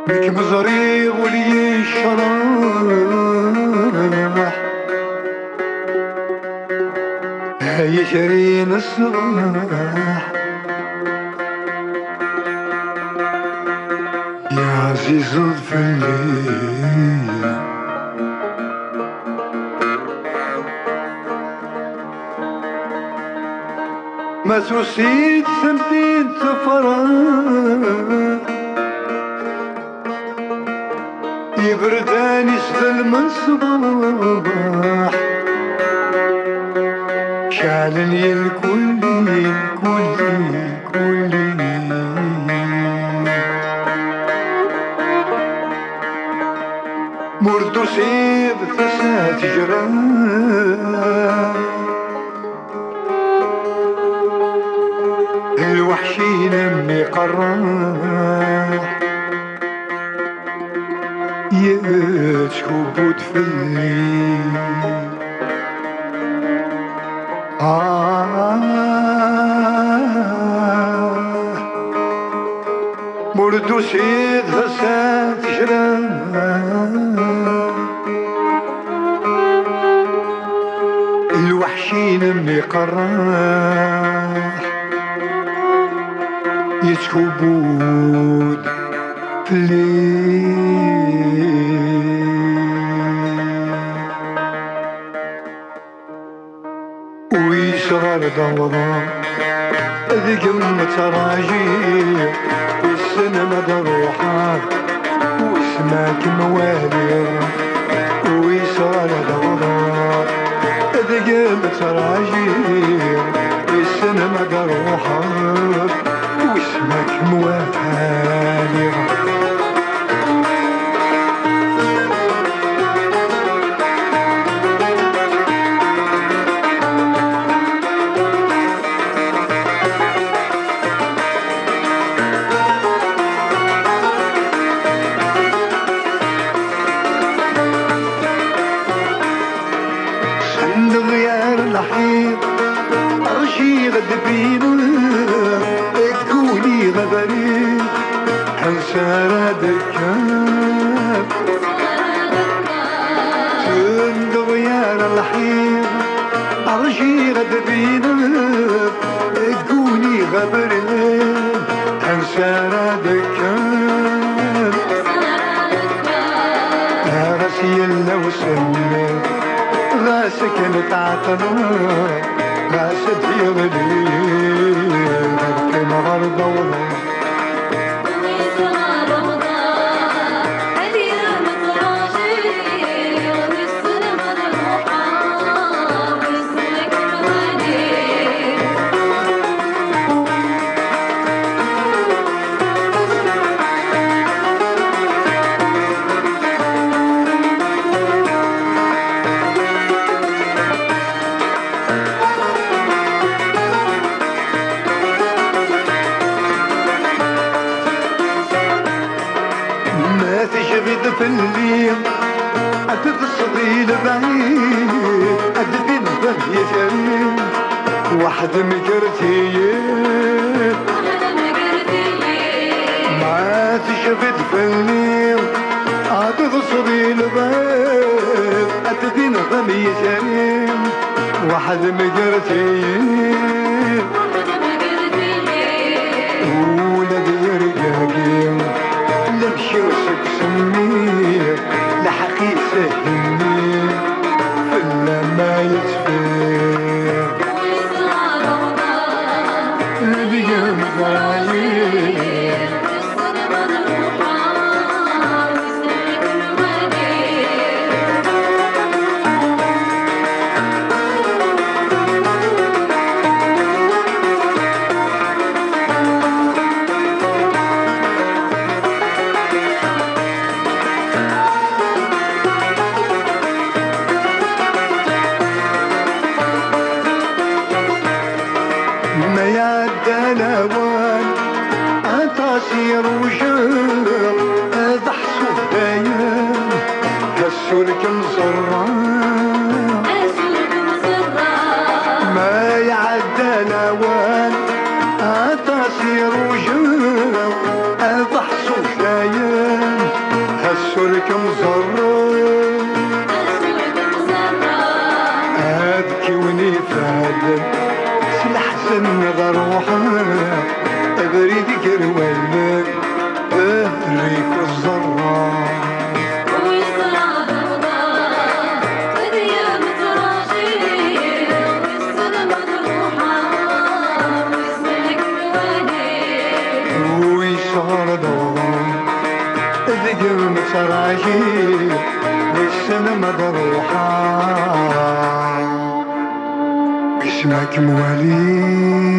بك مزريغ ولي الشراح هاي شرين الصباح يا عزيز في الليل ما توسيد ثمتين سفران يبردان يسدل من صباح شعلني الكل كل مردو سيب ثسات جران الوحشي لمي قران يشكو تفلي مردو سيد هسات جران الوحشين اللي قراح يتكبود في الليل ويصغر دوران ذيك متراجيع والسينما دروحان واسماك موالي ويصغر دوران ذيك متراجيع والسينما دروحان واسماك موالي أرشي غد بينو تقولي غبري حنسارة دكاب تندغ يا الحين أرشي غد بينو تقولي غبري حنسارة دكاب راسي لو سمي راسك نتعطنا راسك يغلي غرقي مغار دولة تشغد في الليل أتتصدي لبعيد أدبين بهي ثرين واحد مقرتين ما تشغد في الليل أتتصدي لبعيد أدبين بهي ثرين واحد مقرتين ولد يرقاقين لمشي وسك سميه لحقيق سهميه فلا ما يتفيه نبيا مزاير روحه أبريد كروان أهريك الزرار ويسرع ضوضاء وديام تراجيل والسلم مذروحة واسمك مواليد ويصار دوام ذقم سراجيل والسنة مضروحة اسمك مواليد